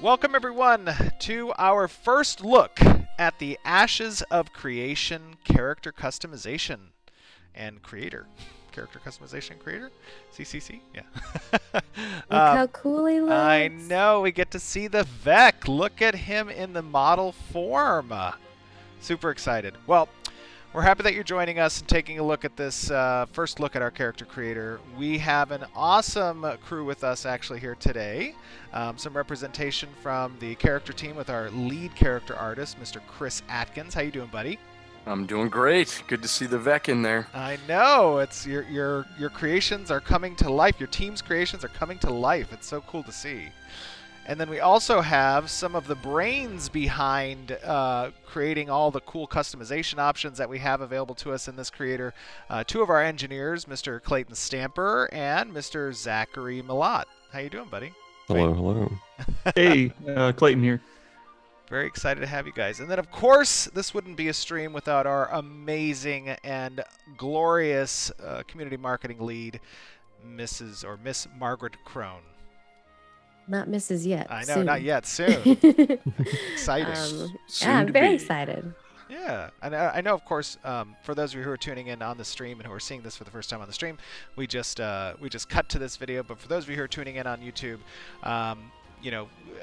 Welcome, everyone, to our first look at the Ashes of Creation character customization and creator. Character customization creator? CCC? Yeah. Look how cool he looks. I know. We get to see the Vec. Look at him in the model form. Super excited. Well, we're happy that you're joining us and taking a look at this first look at our character creator. We have an awesome crew with us actually here today. Some representation from the character team with our lead character artist, Mr. Chris Atkins. How you doing, buddy? I'm doing great. Good to see the Vec in there. I know. It's your creations are coming to life. Your team's creations are coming to life. It's so cool to see. And then we also have some of the brains behind creating all the cool customization options that we have available to us in this creator. Two of our engineers, Mr. Clayton Stamper and Mr. Zachary Milat. How you doing, buddy? Hello. Hey, Clayton here. Very excited to have you guys. And then, of course, this wouldn't be a stream without our amazing and glorious community marketing lead, Miss Margaret Crone. Not Mrs. yet. I know, soon. not yet. Soon. Excited. Yeah, I'm very excited. Yeah, and I know, of course, for those of you who are tuning in on the stream and who are seeing this for the first time on the stream, we just cut to this video. But for those of you who are tuning in on YouTube,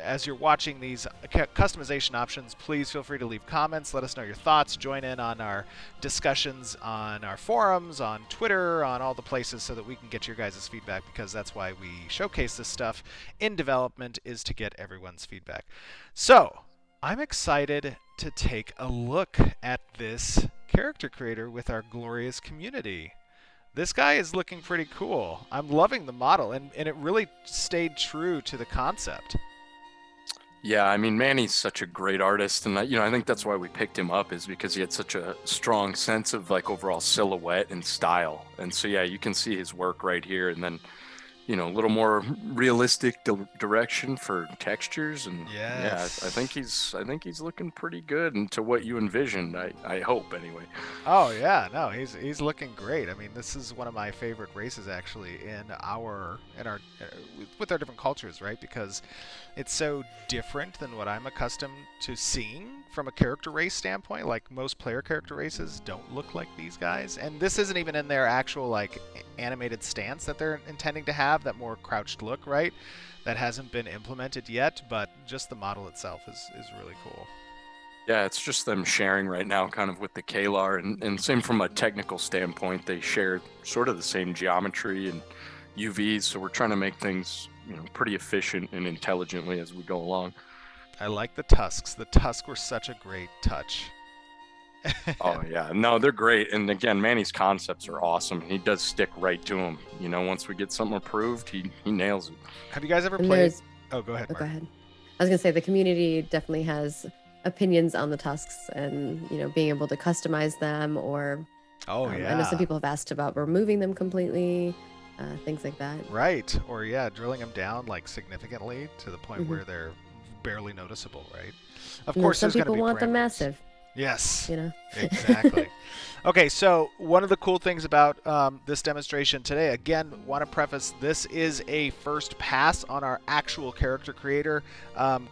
as you're watching these customization options, please feel free to leave comments. Let us know your thoughts. Join in on our discussions on our forums, on Twitter, on all the places so that we can get your guys' feedback, because that's why we showcase this stuff in development, is to get everyone's feedback. So I'm excited to take a look at this character creator with our glorious community. This guy is looking pretty cool. I'm loving the model, and it really stayed true to the concept. Yeah, I mean, Manny's such a great artist, and I think that's why we picked him up, is because he had such a strong sense of like overall silhouette and style. And so yeah, you can see his work right here, and then a little more realistic direction for textures, and yes. Yeah, I think he's looking pretty good, and to what you envisioned, I hope anyway. Oh yeah, no, he's looking great. I mean, this is one of my favorite races actually with our different cultures, right? Because it's so different than what I'm accustomed to seeing from a character race standpoint. Like, most player character races don't look like these guys, and this isn't even in their actual like animated stance that they're intending to have, that more crouched look, right? That hasn't been implemented yet, but just the model itself is really cool. Yeah, it's just them sharing right now kind of with the Kalar, and same from a technical standpoint, they share sort of the same geometry and UVs, so we're trying to make things pretty efficient and intelligently as we go along. I like the tusks. The tusks were such a great touch. Oh yeah, no, they're great. And again, Manny's concepts are awesome. He does stick right to them. Once we get something approved, he nails it. Have you guys ever played? Oh, go ahead. Go ahead. I was gonna say the community definitely has opinions on the tusks, and being able to customize them, or I know some people have asked about removing them completely, things like that. Right, or drilling them down like significantly to the point where they're barely noticeable, right? Of course, some there's people want them massive. Yes, exactly. Okay, so one of the cool things about this demonstration today, again, want to preface, this is a first pass on our actual character creator.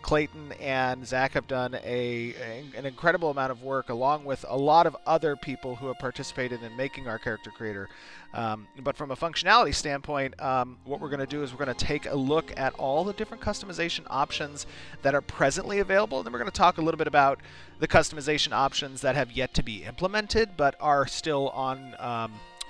Clayton and Zach have done an incredible amount of work, along with a lot of other people who have participated in making our character creator. But from a functionality standpoint, what we're going to do is we're going to take a look at all the different customization options that are presently available, and then we're going to talk a little bit about the customization options that have yet to be implemented but are still on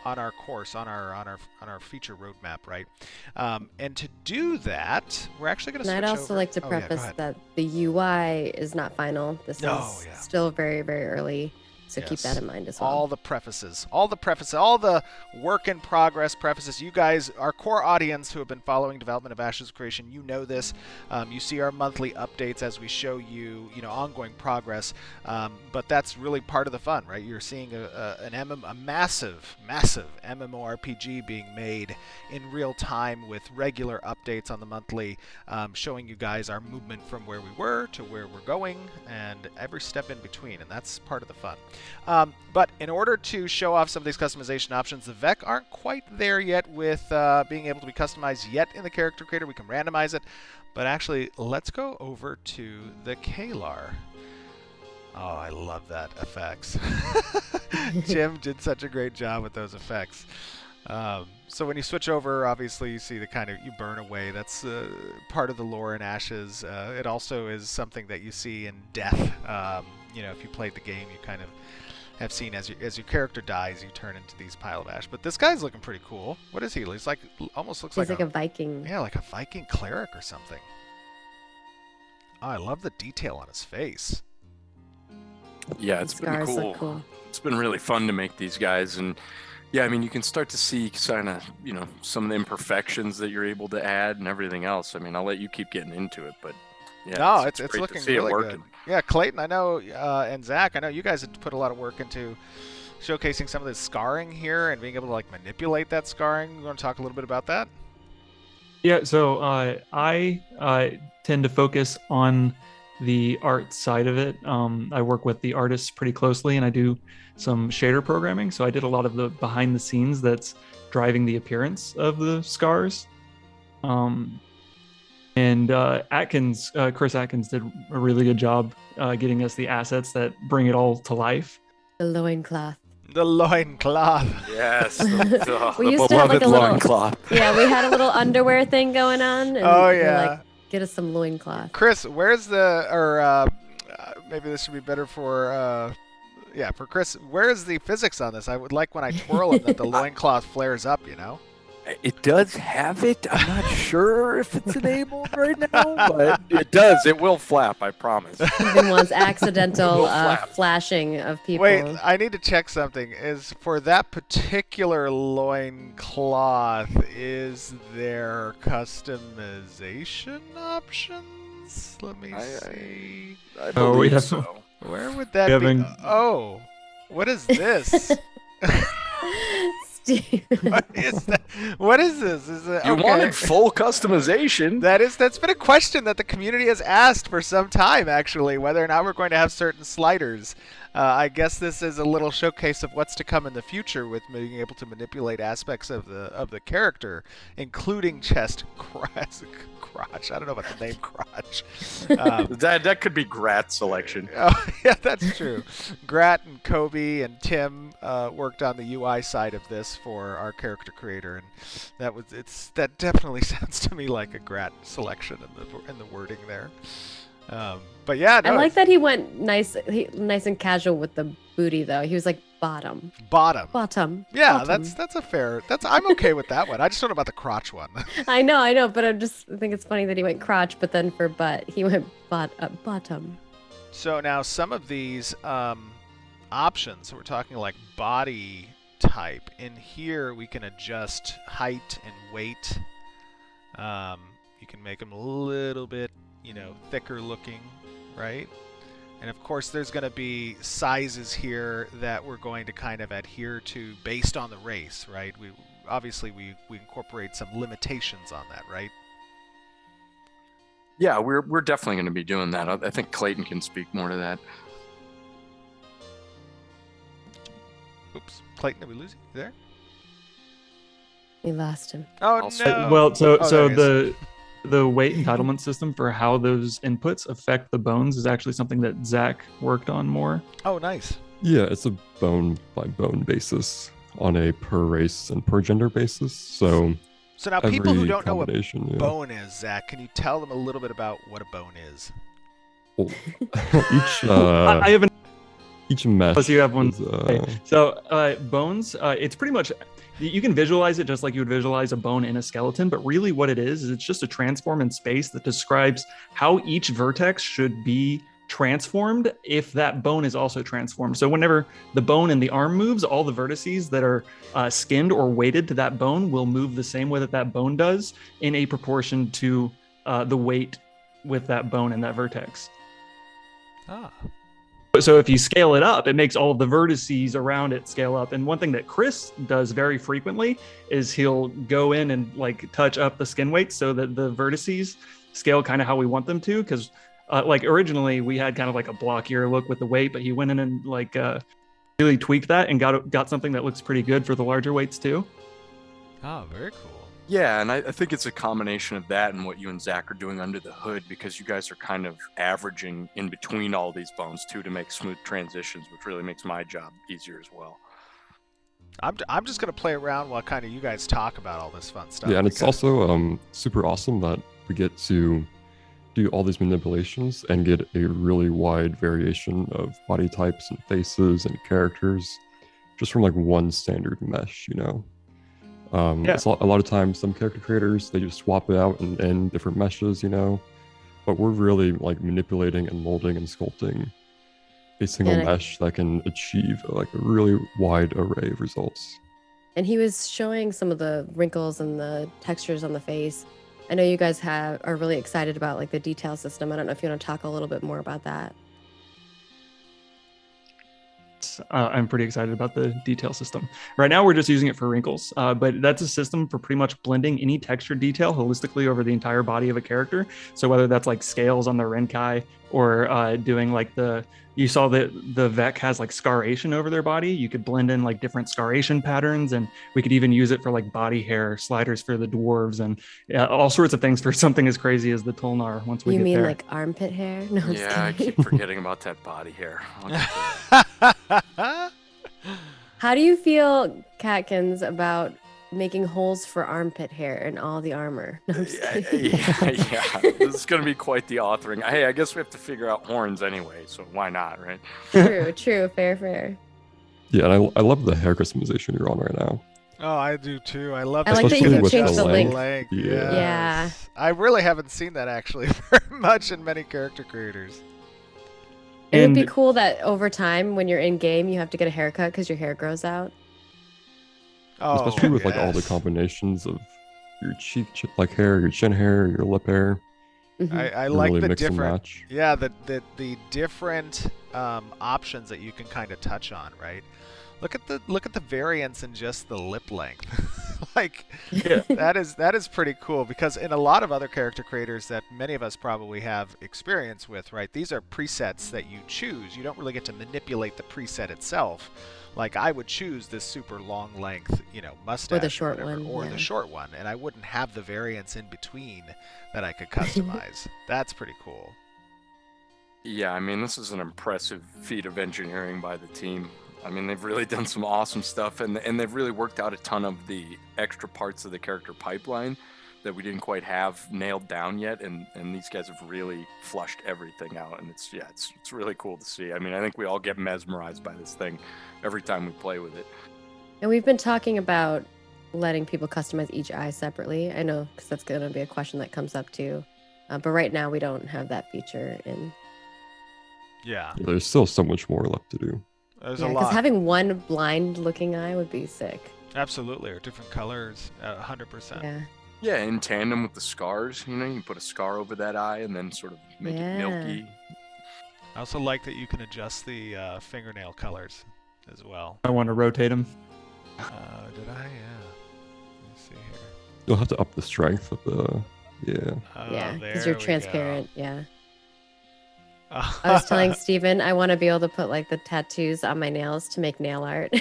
our course, on our feature roadmap, right? And to do that, we're actually going to switch over. And I'd also like to preface that the UI is not final. This is still very, very early. So keep that in mind as well. All the prefaces, all the work in progress prefaces. You guys, our core audience who have been following development of Ashes of Creation, you know this. You see our monthly updates as we show you, ongoing progress. But that's really part of the fun, right? You're seeing a massive MMORPG being made in real time with regular updates on the monthly, showing you guys our movement from where we were to where we're going and every step in between, and that's part of the fun. But in order to show off some of these customization options, the Vec aren't quite there yet with being able to be customized yet in the character creator. We can randomize it, But actually, let's go over to the Kalar. Oh, I love that effects. Jim did such a great job with those effects. So when you switch over, obviously you see the kind of, you burn away. That's part of the lore in Ashes. It also is something that you see in Death. If you played the game, you kind of have seen as your character dies, you turn into these pile of ash. But this guy's looking pretty cool. What is he? He's like, almost looks He's like a Viking. Yeah, like a Viking cleric or something. Oh, I love the detail on his face. Yeah, it's been cool. It's been really fun to make these guys, and yeah, I mean, you can start to see kind of, some of the imperfections that you're able to add and everything else. I mean, I'll let you keep getting into it, but yeah, no, it's great looking to see really it working. Good. Yeah, Clayton, I know, and Zach, I know you guys have put a lot of work into showcasing some of the scarring here and being able to manipulate that scarring. You want to talk a little bit about that? Yeah, so I tend to focus on the art side of it. I work with the artists pretty closely, and I do some shader programming. So I did a lot of the behind the scenes that's driving the appearance of the scars. And Chris Atkins did a really good job getting us the assets that bring it all to life. The loincloth. The loincloth. Yes, the we used beloved to have like a little loincloth. Yeah, we had a little underwear thing going on. And oh we were yeah. like, get us some loincloth. Chris, where's maybe this should be better for Chris. Where's the physics on this? I would like when I twirl it that the loincloth flares up, It does have it. I'm not sure if it's enabled right now, but it does. It will flap, I promise. Even once accidental flashing of people. Wait, I need to check something. Is for that particular loincloth, is there customization options? Let me see. I believe so. Where would that be? Oh, what is this? What is that? What is this? Is it, you wanted full customization. That's been a question that the community has asked for some time, actually, whether or not we're going to have certain sliders. I guess this is a little showcase of what's to come in the future with being able to manipulate aspects of the character, including chest crotch. I don't know about the name crotch. That could be Grat's selection. Oh, yeah, that's true. Grat and Kobe and Tim worked on the UI side of this for our character creator, and that definitely sounds to me like a Grat selection in the wording there. But yeah, no, I like that he went nice and casual with the booty though. He was like bottom. Yeah, bottom. that's a fair. I'm okay with that one. I just don't know about the crotch one. I know, but I think it's funny that he went crotch, but then for butt he went bottom. So now some of these options, so we're talking like body type. In here we can adjust height and weight. You can make them a little bit, thicker looking, right? And of course there's going to be sizes here that we're going to kind of adhere to based on the race, right? We incorporate some limitations on that, right? Yeah, we're definitely going to be doing that. I think Clayton can speak more to that. Oops, Clayton, did we lose you there? We lost him. Oh no. Well, so the weight entitlement system for how those inputs affect the bones is actually something that Zach worked on more. Oh, nice. Yeah, it's a bone by bone basis on a per race and per gender basis. So now people who don't know what yeah. bone is, Zach, can you tell them a little bit about what a bone is? Well, I haven't. Each mesh. So you have one. Is, So bones, it's pretty much. You can visualize it just like you would visualize a bone in a skeleton, but really what it is it's just a transform in space that describes how each vertex should be transformed if that bone is also transformed. So whenever the bone in the arm moves, all the vertices that are skinned or weighted to that bone will move the same way that bone does in a proportion to the weight with that bone and that vertex. Ah. So if you scale it up, it makes all of the vertices around it scale up. And one thing that Chris does very frequently is he'll go in and touch up the skin weights so that the vertices scale kind of how we want them to. Because originally we had kind of like a blockier look with the weight, but he went in and really tweaked that and got something that looks pretty good for the larger weights too. Oh, very cool. Yeah, and I think it's a combination of that and what you and Zach are doing under the hood, because you guys are kind of averaging in between all these bones too to make smooth transitions, which really makes my job easier as well. I'm just gonna play around while kind of you guys talk about all this fun stuff. Yeah, and it's also super awesome that we get to do all these manipulations and get a really wide variation of body types and faces and characters just from like one standard mesh, you know. It's a lot of times some character creators, they just swap it out in different meshes, you know, but we're really like manipulating and molding and sculpting a single mesh that can achieve like a really wide array of results. And he was showing some of the wrinkles and the textures on the face. I know you guys are really excited about like the detail system. I don't know if you want to talk a little bit more about that. I'm pretty excited about the detail system. Right now, we're just using it for wrinkles, but that's a system for pretty much blending any texture detail holistically over the entire body of a character. So whether that's like scales on the Renkai or doing like you saw that the Vec has like scaration over their body. You could blend in like different scaration patterns, and we could even use it for like body hair sliders for the dwarves and all sorts of things for something as crazy as the Tolnar once we get there. You mean like armpit hair? No, yeah, I keep forgetting about that body hair. How do you feel, Catkins, about making holes for armpit hair in all the armor? No, I'm just kidding. Yeah. This is going to be quite the authoring. Hey, I guess we have to figure out horns anyway, so why not, right? True. Fair. Yeah, and I love the hair customization you're on right now. Oh, I do too. I love I like that you can change the length. Yeah. I really haven't seen that actually very much in many character creators. It would be cool that over time, when you're in game, you have to get a haircut because your hair grows out. Oh, especially with like all the combinations of your cheek like hair, your chin hair, your lip hair. Mm-hmm. I like really the different, the different options that you can kind of touch on, right? Look at the variance in just the lip length. Like, that is pretty cool, because in a lot of other character creators that many of us probably have experience with, right? These are presets that you choose. You don't really get to manipulate the preset itself. Like, I would choose this super long length, mustache, or the short one, or the short one, and I wouldn't have the variance in between that I could customize. That's pretty cool. Yeah, I mean, this is an impressive feat of engineering by the team. I mean, they've really done some awesome stuff, and they've really worked out a ton of the extra parts of the character pipeline that we didn't quite have nailed down yet, and these guys have really flushed everything out, and it's really cool to see. I mean, I think we all get mesmerized by this thing every time we play with it. And we've been talking about letting people customize each eye separately. I know, because that's going to be a question that comes up too. But right now, we don't have that feature in. Yeah. There's still so much more left to do. There's a lot. Because having one blind-looking eye would be sick. Absolutely, or different colors, 100%. Yeah. Yeah, in tandem with the scars, you can put a scar over that eye and then sort of make it milky. I also like that you can adjust the fingernail colors as well. I want to rotate them. Did I? Yeah. Let me see here. You'll have to up the strength of the, Yeah, because you're transparent, yeah. I was telling Steven I want to be able to put like the tattoos on my nails to make nail art.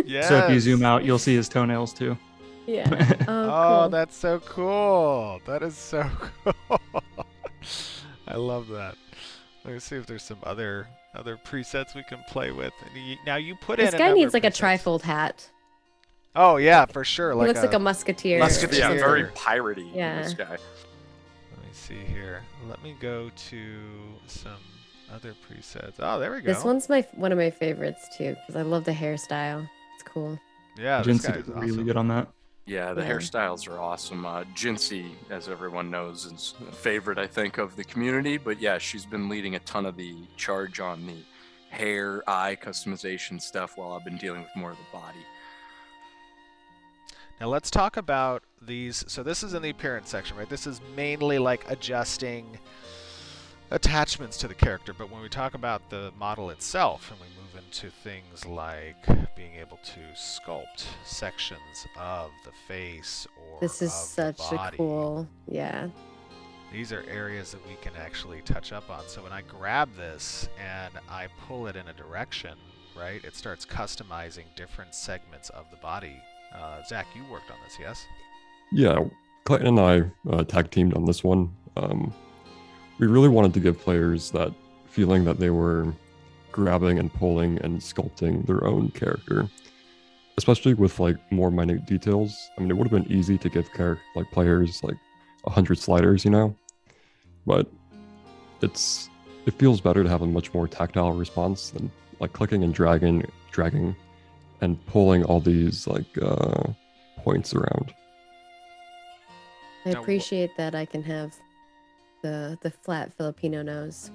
Yeah. So if you zoom out, you'll see his toenails too. Yeah. Cool. That's so cool. That is so cool. I love that. Let me see if there's some other presets we can play with. Now you put in. This guy needs like a trifold hat. Oh yeah, for sure. He looks like a musketeer. Yeah, very piratey. Yeah. This guy. Let me see here. Let me go to some other presets. Oh, there we go. This one's one of my favorites too, because I love the hairstyle. It's cool. Yeah, this guy is really good on that. Yeah, the hairstyles are awesome. Jincy, as everyone knows, is a favorite, I think, of the community. But yeah, she's been leading a ton of the charge on the hair, eye customization stuff while I've been dealing with more of the body. Now let's talk about these. So this is in the appearance section, right? This is mainly like adjusting attachments to the character. But when we talk about the model itself and we move into things like being able to sculpt sections of the face or this is of such the body, a cool, these are areas that we can actually touch up on. So when I grab this and I pull it in a direction, right, it starts customizing different segments of the body. Zach, you worked on this, yes? Yeah, Clayton and I tag teamed on this one. We really wanted to give players that feeling that they were grabbing and pulling and sculpting their own character, especially with like more minute details. I mean, it would have been easy to give players like 100 sliders, but it feels better to have a much more tactile response than like clicking and dragging and pulling all these points around. I appreciate that I can have the flat Filipino nose.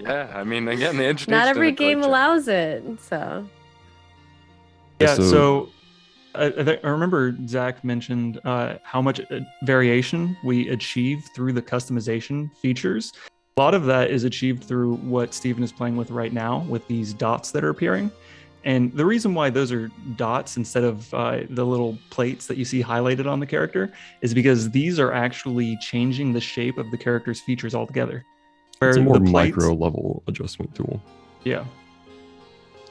Yeah, I mean, again, the engineers Not every did a great game job. allows it, so. Yeah, so I remember Zach mentioned how much variation we achieve through the customization features. A lot of that is achieved through what Steven is playing with right now with these dots that are appearing. And the reason why those are dots instead of the little plates that you see highlighted on the character is because these are actually changing the shape of the character's features altogether. It's a more micro level adjustment tool. Yeah.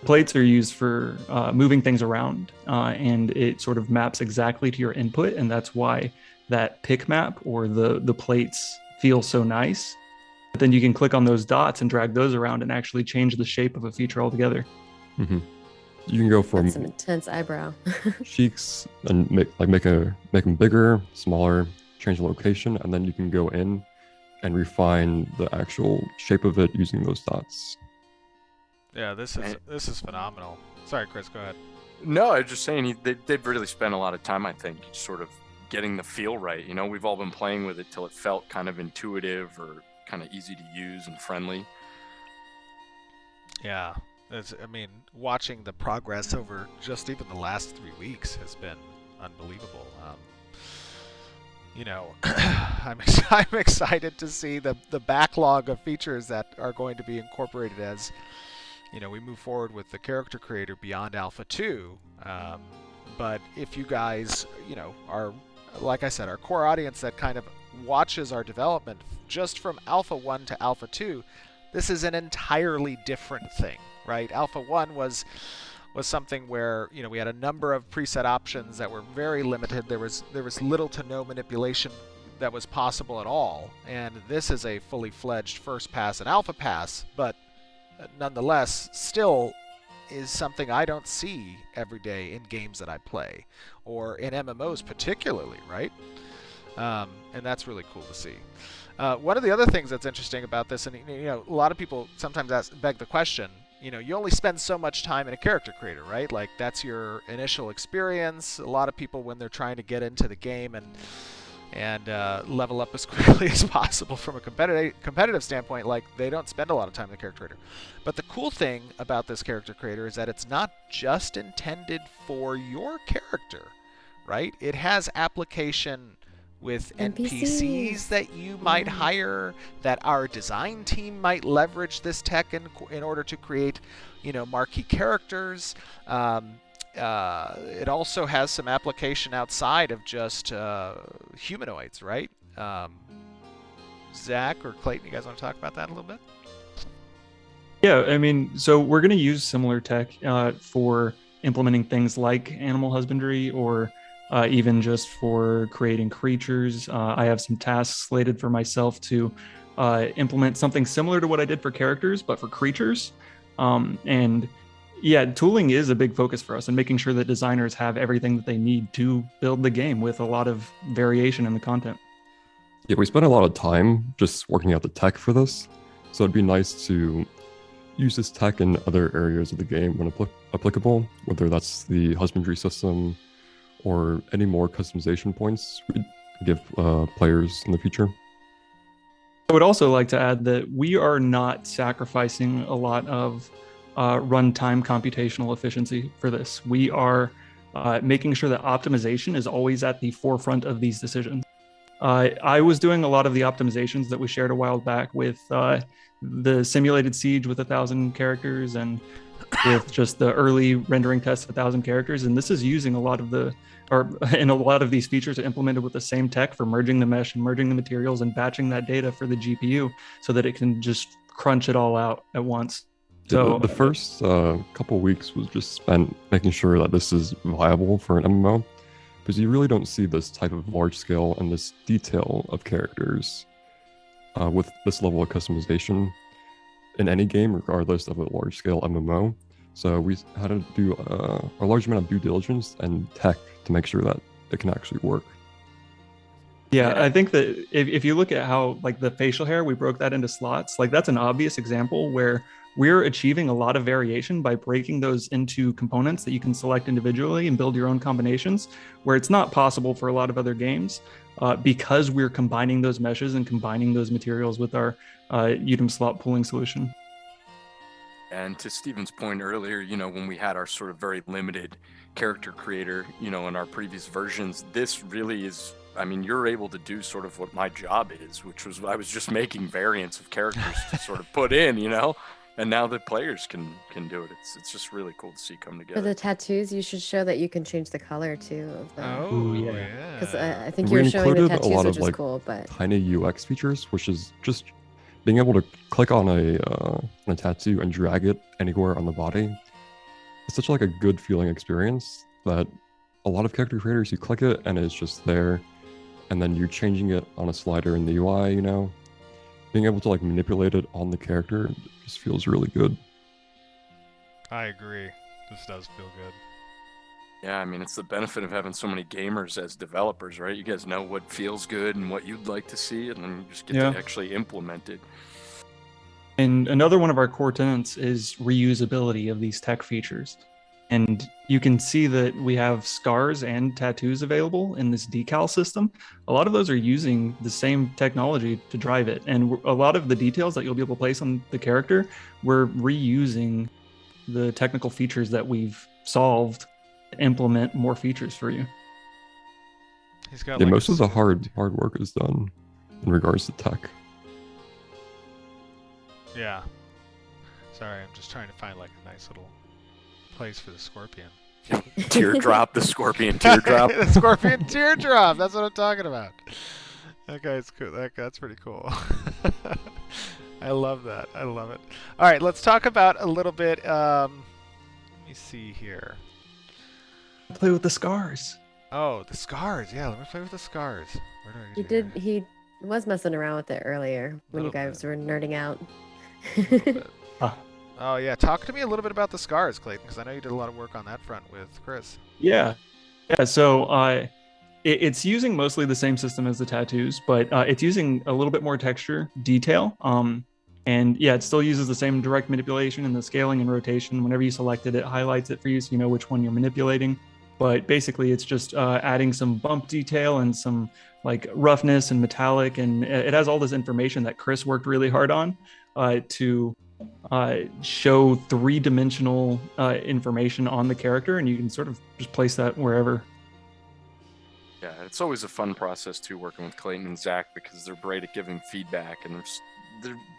Plates are used for moving things around, and it sort of maps exactly to your input, and that's why that pick map or the plates feel so nice. But then you can click on those dots and drag those around and actually change the shape of a feature altogether. Mm-hmm. You can go from some intense eyebrow cheeks and make them bigger, smaller, change the location, and then you can go in and refine the actual shape of it using those dots. Yeah, this is phenomenal. Sorry, Chris, go ahead. No, I was just saying they've really spent a lot of time, I think, sort of getting the feel right. We've all been playing with it till it felt kind of intuitive or kind of easy to use and friendly. Yeah, watching the progress over just even the last 3 weeks has been unbelievable. I'm excited to see the backlog of features that are going to be incorporated as we move forward with the character creator beyond Alpha 2. But if you guys, are, like I said, our core audience that kind of watches our development just from Alpha 1 to Alpha 2, this is an entirely different thing, right? Alpha 1 was something where we had a number of preset options that were very limited. There was little to no manipulation that was possible at all, and this is a fully fledged first pass and alpha pass, but nonetheless still is something I don't see every day in games that I play, or in MMOs particularly, right? And that's really cool to see. One of the other things that's interesting about this, and a lot of people sometimes beg the question, you only spend so much time in a character creator, right? Like, that's your initial experience. A lot of people, when they're trying to get into the game and level up as quickly as possible from a competitive standpoint, like, they don't spend a lot of time in the character creator. But the cool thing about this character creator is that it's not just intended for your character, right? It has application with NPCs that you might hire, that our design team might leverage this tech in order to create, marquee characters. It also has some application outside of just humanoids, right? Zach or Clayton, you guys want to talk about that a little bit? Yeah, so we're going to use similar tech for implementing things like animal husbandry, or even just for creating creatures. I have some tasks slated for myself to implement something similar to what I did for characters, but for creatures. And yeah, tooling is a big focus for us, and making sure that designers have everything that they need to build the game with a lot of variation in the content. Yeah, we spent a lot of time just working out the tech for this. So it'd be nice to use this tech in other areas of the game when applicable, whether that's the husbandry system or any more customization points we give players in the future. I would also like to add that we are not sacrificing a lot of runtime computational efficiency for this. We are making sure that optimization is always at the forefront of these decisions. I was doing a lot of the optimizations that we shared a while back with the simulated siege with 1,000 characters, and with just the early rendering test of 1,000 characters. And this is using a lot of these features are implemented with the same tech for merging the mesh and merging the materials and batching that data for the GPU so that it can just crunch it all out at once. So the first couple weeks was just spent making sure that this is viable for an MMO. because you really don't see this type of large scale and this detail of characters with this level of customization in any game, regardless of a large scale MMO. So we had to do a large amount of due diligence and tech to make sure that it can actually work. Yeah, I think that if you look at how like the facial hair, we broke that into slots, like that's an obvious example where we're achieving a lot of variation by breaking those into components that you can select individually and build your own combinations, where it's not possible for a lot of other games because we're combining those meshes and combining those materials with our UDIM slot pooling solution. And to Steven's point earlier, you know, when we had our sort of very limited character creator, you know, in our previous versions, this really is, I mean, you're able to do sort of what my job is, which was I was just making variants of characters to sort of put in, you know, and now the players can do it. It's just really cool to see come together. For the tattoos, you should show that you can change the color too of the. Oh, yeah. Because I think We you were showing the included a tattoos, lot which of, is like, cool, but Tiny UX features, which is just being able to click on a tattoo and drag it anywhere on the body. It's such like a good feeling experience that a lot of character creators, you click it and it's just there, and then you're changing it on a slider in the UI, you know, being able to like manipulate it on the character just feels really good. I agree. This does feel good. Yeah, I mean, it's the benefit of having so many gamers as developers, right? You guys know what feels good and what you'd like to see, and then you just get to actually implement it. And another one of our core tenets is reusability of these tech features. And you can see that we have scars and tattoos available in this decal system. A lot of those are using the same technology to drive it. And a lot of the details that you'll be able to place on the character, we're reusing the technical features that we've solved to implement more features for you. He's got Yeah, like most of the hard work is done in regards to tech. Yeah. Sorry, I'm just trying to find like a nice little place for the scorpion. Teardrop, the scorpion teardrop. The scorpion teardrop. That's what I'm talking about. That guy's cool. That's pretty cool. I love that. I love it. All right, let's talk about a little bit. Let me see here. Play with the scars. Oh, the scars. Yeah, let me play with the scars. Where do I get he was messing around with it earlier when you Little guys were nerding out. Oh yeah, talk to me a little bit about the scars, Clayton, because I know you did a lot of work on that front with Chris. Yeah. So it's using mostly the same system as the tattoos, but it's using a little bit more texture detail. And yeah, it still uses the same direct manipulation and the scaling and rotation. Whenever you select it, it highlights it for you so you know which one you're manipulating. But basically, it's just adding some bump detail and some like roughness and metallic, and it has all this information that Chris worked really hard on to show three-dimensional information on the character, and you can sort of just place that wherever. Yeah, it's always a fun process too, working with Clayton and Zach, because they're great at giving feedback, and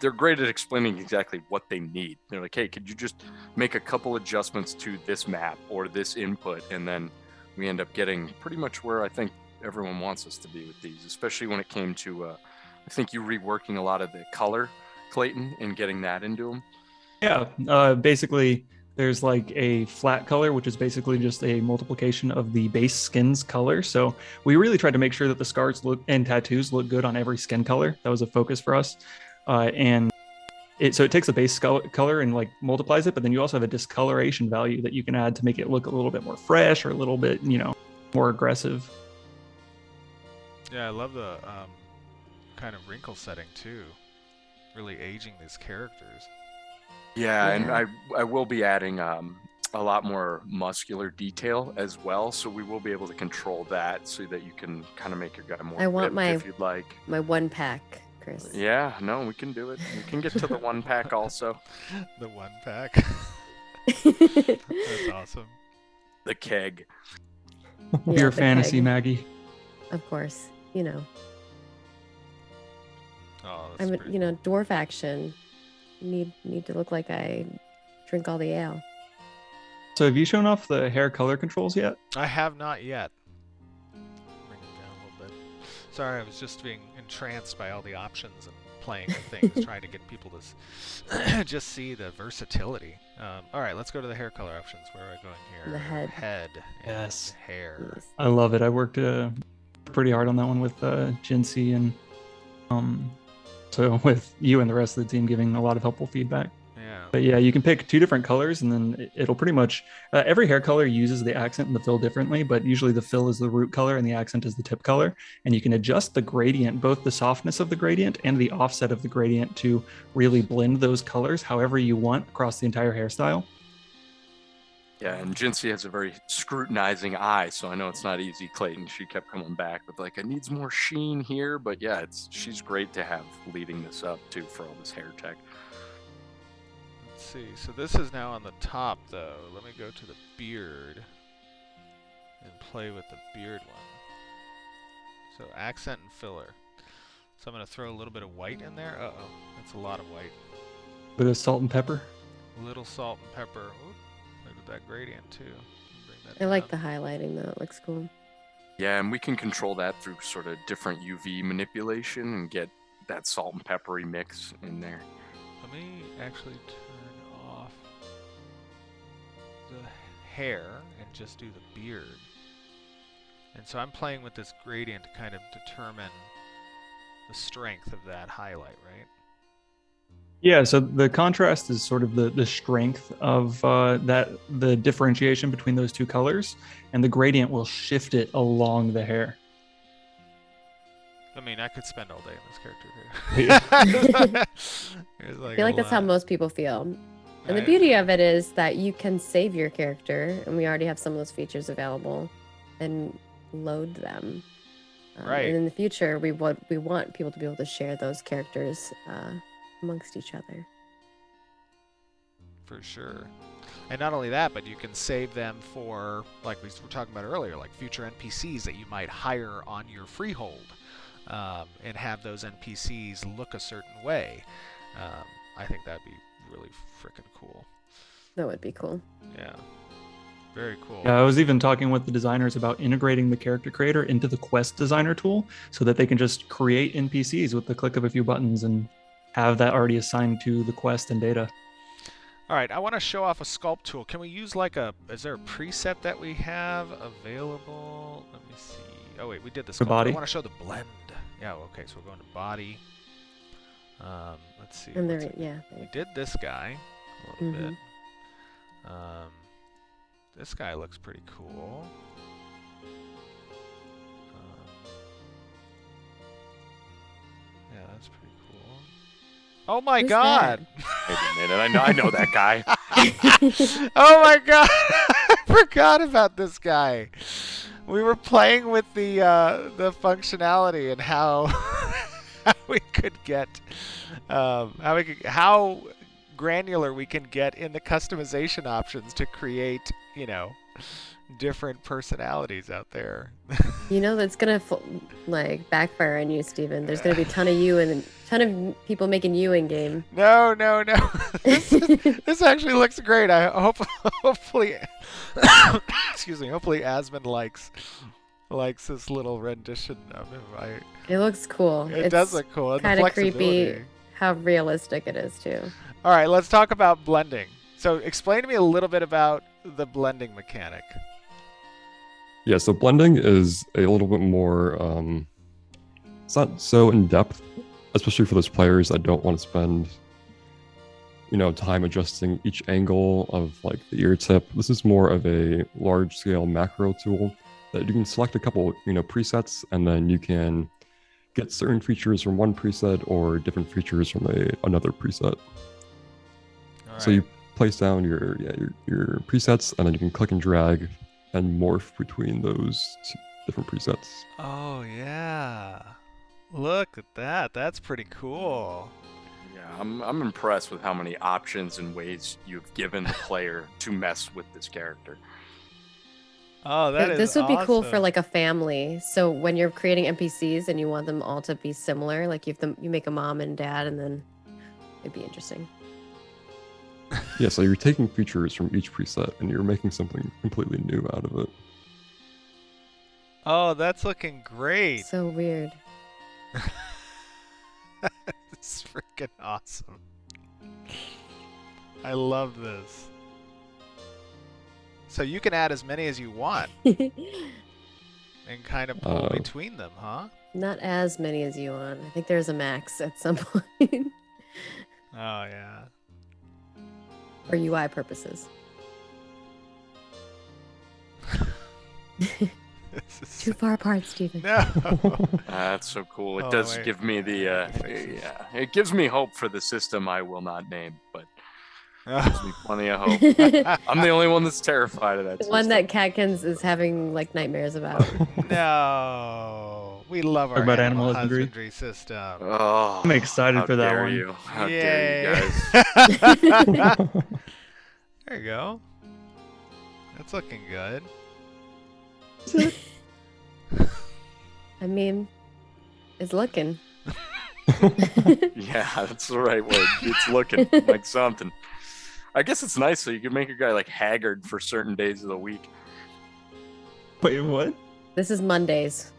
they're great at explaining exactly what they need. They're like, hey, could you just make a couple adjustments to this map or this input, and then we end up getting pretty much where I think everyone wants us to be with these, especially when it came to I think you reworking a lot of the color, Clayton, and getting that into them. Yeah, basically there's like a flat color, which is basically just a multiplication of the base skin's color. So we really tried to make sure that the scars and tattoos look good on every skin color. That was a focus for us. And it takes the base color and like multiplies it, but then you also have a discoloration value that you can add to make it look a little bit more fresh or a little bit, more aggressive. Yeah, I love the kind of wrinkle setting too. Really aging these characters. Yeah, and I will be adding a lot more muscular detail as well, so we will be able to control that so that you can kind of make your guy more ripped if you'd like. My one pack, Chris. Yeah, no, we can do it. We can get to the one pack also. The one pack. That's awesome. The keg. Yeah, Your the fantasy, keg. Maggie. Of course, Oh, I'm that's pretty cool. dwarf action. Need to look like I drink all the ale. So have you shown off the hair color controls yet? I have not yet. Bring it down a little bit. Sorry, I was just being entranced by all the options and playing with things, trying to get people to just see the versatility. All right, let's go to the hair color options. Where are we going here? The head. Head. Yes. Hair. Yes. I love it. I worked pretty hard on that one with Jinsey, and so with you and the rest of the team giving a lot of helpful feedback. Yeah. But yeah, you can pick 2 different colors, and then it'll pretty much every hair color uses the accent and the fill differently, but usually the fill is the root color and the accent is the tip color. And you can adjust the gradient, both the softness of the gradient and the offset of the gradient, to really blend those colors however you want across the entire hairstyle. Yeah, and Jinsey has a very scrutinizing eye, so I know it's not easy, Clayton. She kept coming back with like, it needs more sheen here, but yeah, she's great to have leading this up too for all this hair tech. Let's see. So this is now on the top, though. Let me go to the beard and play with the beard one. So accent and filler. So I'm going to throw a little bit of white in there. Uh-oh, that's a lot of white. Bit of salt and pepper. Little salt and pepper. Oop, look at that gradient, too. Bring that I like the down. highlighting though. It looks cool. Yeah, and we can control that through sort of different UV manipulation and get that salt and peppery mix in there. Let me actually turn off the hair and just do the beard. And so I'm playing with this gradient to kind of determine the strength of that highlight, right? Yeah, so the contrast is sort of the strength of the differentiation between those 2 colors, and the gradient will shift it along the hair. I mean, I could spend all day in this character. I feel like that's how most people feel. And the beauty of it is that you can save your character, and we already have some of those features available, and load them. Right. And in the future, we want people to be able to share those characters amongst each other. For sure. And not only that, but you can save them for, like we were talking about earlier, like future NPCs that you might hire on your freehold, and have those NPCs look a certain way. I think that'd be really freaking cool. That would be cool. Yeah. Very cool. Yeah, I was even talking with the designers about integrating the character creator into the quest designer tool so that they can just create NPCs with the click of a few buttons and have that already assigned to the quest and data. All right, I want to show off a sculpt tool. Can we use like is there a preset that we have available? Let me see. Oh wait, we did the sculpt. body? I want to show the blend. Yeah, okay, so we're going to body. Let's see. And what's it? We did this guy a little bit. This guy looks pretty cool. Yeah, that's pretty cool. Oh my Who's god! Wait a minute, I know that guy. Oh my god! I forgot about this guy. We were playing with the functionality and how we could get how granular we can get in the customization options to create, different personalities out there. That's gonna backfire on you, Steven. There's gonna be a ton of you and a ton of people making you in game. No. This actually looks great. Hopefully, excuse me. Hopefully, Asmund likes this little rendition of him. It looks cool. It does look cool. Kind of creepy how realistic it is too. All right, let's talk about blending. So explain to me a little bit about the blending mechanic. Yeah, so blending is a little bit more, it's not so in depth, especially for those players that don't want to spend, time adjusting each angle of like the ear tip. This is more of a large scale macro tool that you can select a couple, presets, and then you can get certain features from one preset or different features from another preset. All So right. you place down your presets, and then you can click and drag and morph between those different presets. Oh yeah, look at that. That's pretty cool. Yeah, I'm impressed with how many options and ways you've given the player to mess with this character. Oh, This would be cool for awesome. like a family. So when you're creating NPCs and you want them all to be similar, like you make a mom and dad, and then it'd be interesting. Yeah, so you're taking features from each preset and you're making something completely new out of it. Oh, that's looking great. So weird. It's freaking awesome. I love this. So you can add as many as you want and kind of pull between them, huh? Not as many as you want. I think there's a max at some point. Oh, yeah. For UI purposes. Too far apart, Stephen. No. That's so cool. It Oh, does wait. give me the it gives me hope for the system I will not name, but gives me plenty of hope. I'm the only one that's terrified of that The system. one that Catkins is having like nightmares about. No. We love our Talk about animal animal husbandry. husbandry system. Oh, I'm excited how for that dare one. you. How Yay. dare you guys. There you go. That's looking good. I mean, it's looking. Yeah, that's the right word. It's looking like something. I guess it's nice so you can make a guy like haggard for certain days of the week. Wait, what? This is Mondays.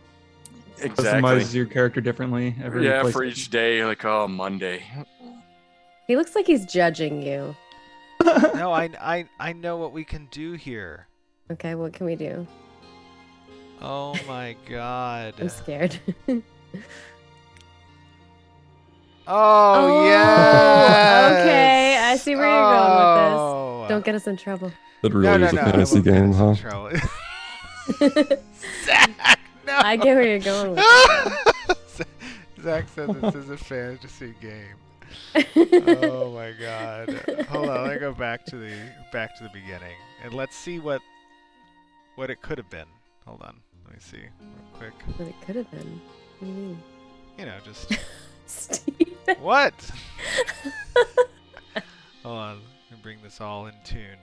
Exactly. Customize your character differently every Yeah, place. for each day, like, oh, Monday. He looks like he's judging you. No, I know what we can do here. Okay, what can we do? Oh my god. I'm scared. Oh, yes! Okay, I see where you're going with this. Oh. Don't get us in trouble. That really is a I fantasy won't get game, us huh? in trouble. Zach, no! I get where you're going with this. Zach said this is a fantasy game. Oh my god. Hold on, let me go back to the beginning. And let's see what it could have been. Hold on. Let me see real quick. But it could have been. What do you mean? You know, just Stephen. what? Hold on. Let me bring this all in tune.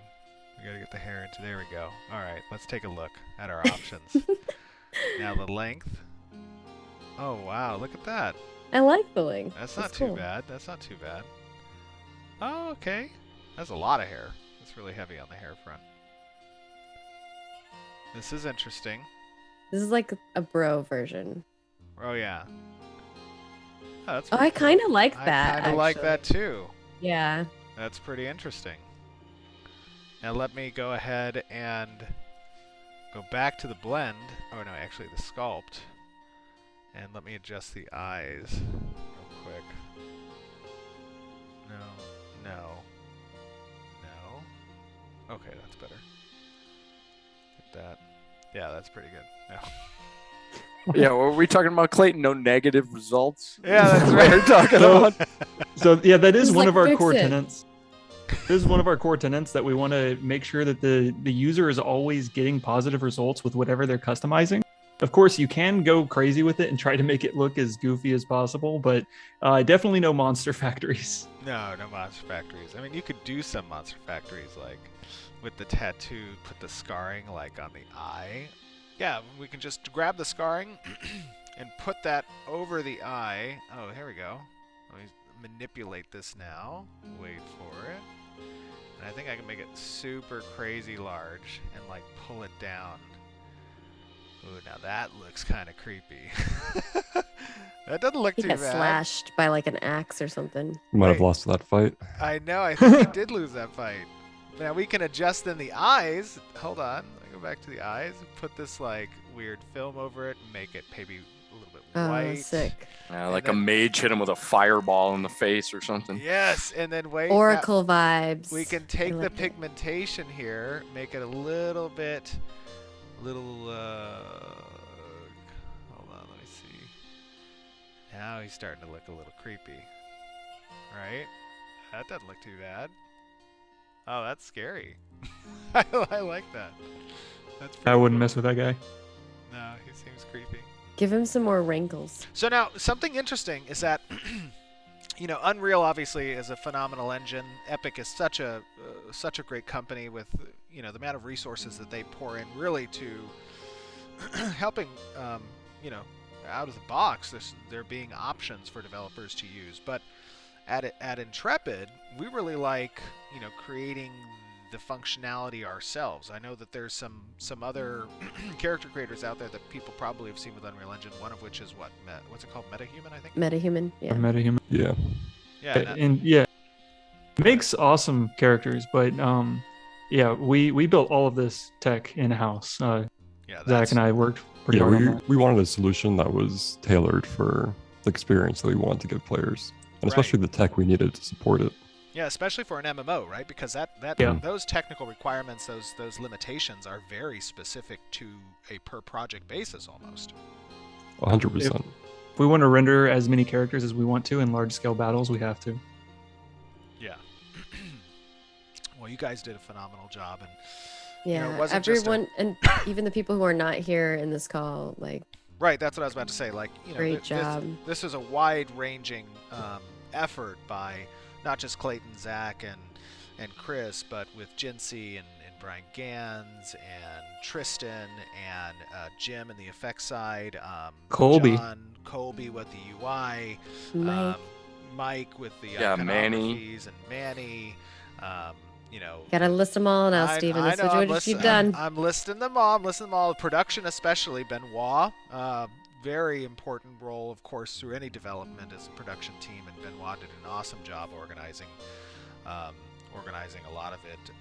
We gotta get the hair into there we go. Alright, let's take a look at our options. Now the length. Oh wow, look at that. I like the length. That's not It's too cool. bad. That's not too bad. Oh, okay. That's a lot of hair. That's really heavy on the hair front. This is interesting. This is like a bro version. Oh yeah. Oh, that's Oh, pretty I kind of cool. like I that. kind of like actually. that too. Yeah. That's pretty interesting. Now let me go ahead and go back to the blend. Oh no, actually the sculpt. And let me adjust the eyes real quick. No. Okay, that's better. Get that. Yeah, that's pretty good. No. Yeah, what were we talking about, Clayton? No negative results? Yeah, that's What right. we're talking about. So yeah, that is Just, one like, of our fix core it. tenets. This is one of our core tenets that we want to make sure that the user is always getting positive results with whatever they're customizing. Of course, you can go crazy with it and try to make it look as goofy as possible, but definitely no monster factories. No monster factories. I mean, you could do some monster factories, like with the tattoo, put the scarring like on the eye. Yeah, we can just grab the scarring and put that over the eye. Oh, here we go. Let me manipulate this now. Wait for it. And I think I can make it super crazy large and like pull it down. Ooh, now that looks kind of creepy. That doesn't look He too got bad. slashed by like an axe or something. You might have Wait. lost that fight. I know, I think he did lose that fight. Now we can adjust in the eyes. Hold on, let me go back to the eyes. Put this like weird film over it and make it maybe a little bit Oh, white. sick. Yeah, like And a mage hit him with a fireball in the face or something. Yes, and then wait. now Oracle vibes. we can I take the like it. pigmentation here, make it a little bit, hold on, let me see. Now he's starting to look a little creepy. Right? That doesn't look too bad. Oh, that's scary. I like that. That's I pretty wouldn't cool. mess with that guy. No, he seems creepy. Give him some more wrinkles. So now, something interesting is that, Unreal obviously is a phenomenal engine. Epic is such a great company with, the amount of resources that they pour in really to helping, out of the box, there being options for developers to use. But at Intrepid, we really like, creating the functionality ourselves. I know that there's some other character creators out there that people probably have seen with Unreal Engine. One of which is what's it called, MetaHuman, I think. MetaHuman, yeah. MetaHuman. Yeah. Yeah, And yeah, it makes awesome characters, but yeah, we built all of this tech in house. Zach and I worked pretty hard on that. We wanted a solution that was tailored for the experience that we want to give players, and especially the tech we needed to support it. Yeah, especially for an MMO, right? Because those technical requirements, those limitations are very specific to a per project basis almost. 100%. If we want to render as many characters as we want to in large scale battles, we have to. Yeah. Well, you guys did a phenomenal job, and yeah, it wasn't everyone, and even the people who are not here in this call, like. Right, that's what I was about to say. Like, great job. This is a wide-ranging effort by not just Clayton, Zach, and Chris, but with Jinsey and Brian Gans and Tristan and Jim in the effects side, Colby with the UI, Mike with the Manny and Manny. Gotta list them all now, Steven. That's what you've done. I'm listing them all. Production, especially Benoit. Very important role, of course, through any development as a production team, and Benoit did an awesome job organizing a lot of it.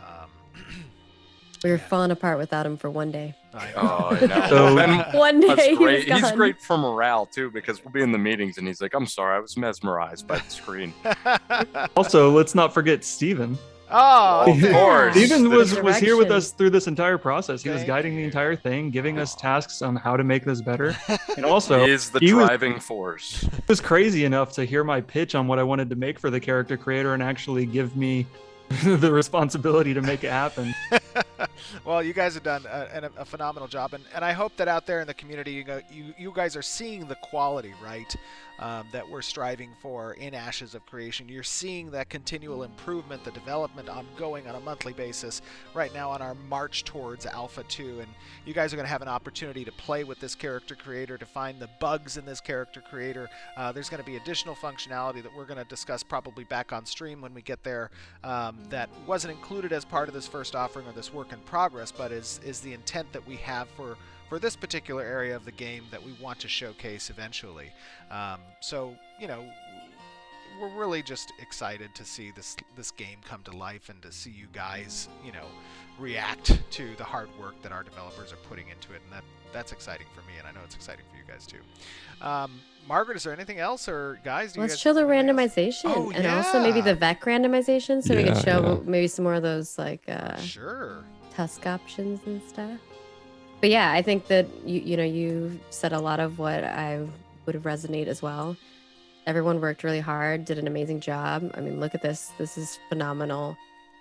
We were falling apart without him for one day. I know. One day he was gone. He's great for morale too, because we'll be in the meetings and he's like, "I'm sorry, I was mesmerized by the screen." Also, let's not forget Steven. Oh, of course. Steven was here with us through this entire process. He was guiding the entire thing, giving us tasks on how to make this better. And also, he is the driving force. He was crazy enough to hear my pitch on what I wanted to make for the character creator and actually give me the responsibility to make it happen. Well, you guys have done a phenomenal job, and I hope that out there in the community, you guys are seeing the quality, right, that we're striving for in Ashes of Creation. You're seeing that continual improvement, the development ongoing on a monthly basis right now on our march towards Alpha 2, and you guys are going to have an opportunity to play with this character creator, to find the bugs in this character creator. There's going to be additional functionality that we're going to discuss probably back on stream when we get there, that wasn't included as part of this first offering or this work in progress, but is the intent that we have for this particular area of the game that we want to showcase eventually. So we're really just excited to see this game come to life and to see you guys react to the hard work that our developers are putting into it, and that's exciting for me, and I know it's exciting for you guys too. Margaret, is there anything else, or guys? Let's show the randomization, and also maybe the VEC randomization, so we can show maybe some more of those sure Tusk options and stuff. But yeah, I think that you said a lot of what I would resonate as well. Everyone worked really hard, did an amazing job. I mean, look at this. This is phenomenal.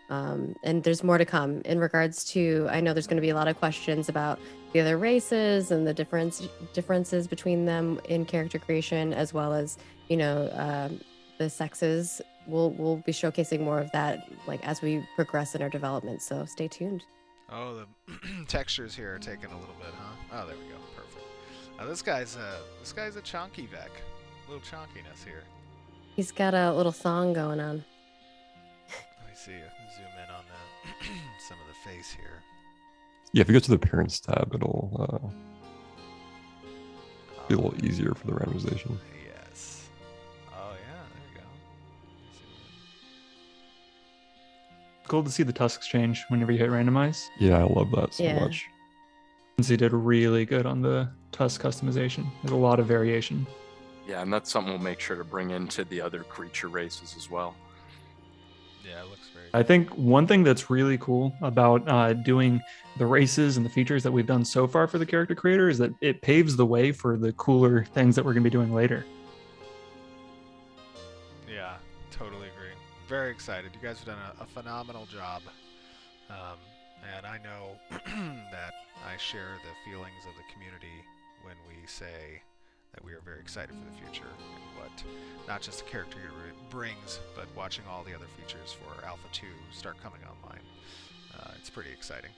And there's more to come in regards to, I know there's going to be a lot of questions about the other races and the differences between them in character creation, as well as, the sexes. We'll be showcasing more of that as we progress in our development. So stay tuned. Oh, the textures here are taking a little bit, huh? Oh, there we go. Perfect. This guy's a chonky Vec. A little chonkiness here. He's got a little song going on. Let me see. Zoom in on some of the face here. Yeah, if you go to the Appearance tab, it'll be a little easier for the randomization. Yes. Oh, yeah. There we go. Cool to see the tusks change whenever you hit randomize. Yeah, I love that so much. They did really good on the tusk customization. There's a lot of variation. Yeah, and that's something we'll make sure to bring into the other creature races as well. Yeah, it looks very I think one thing that's really cool about doing the races and the features that we've done so far for the character creator is that it paves the way for the cooler things that we're going to be doing later. Yeah, totally agree. Very excited. You guys have done a phenomenal job. And I know that I share the feelings of the community when we say that we are very excited for the future and what not just the character brings, but watching all the other features for Alpha 2 start coming online. It's pretty exciting.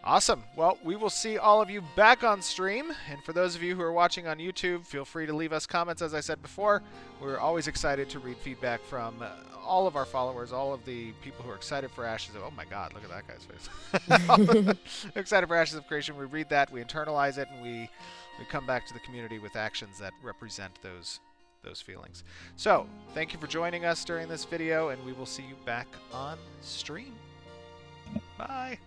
Awesome. Well, we will see all of you back on stream. And for those of you who are watching on YouTube, feel free to leave us comments. As I said before, we're always excited to read feedback from all of our followers, all of the people who are excited for Ashes of... Oh my God, look at that guy's face. Excited for Ashes of Creation. We read that, we internalize it, and we come back to the community with actions that represent those feelings. So, thank you for joining us during this video, and we will see you back on stream. Bye.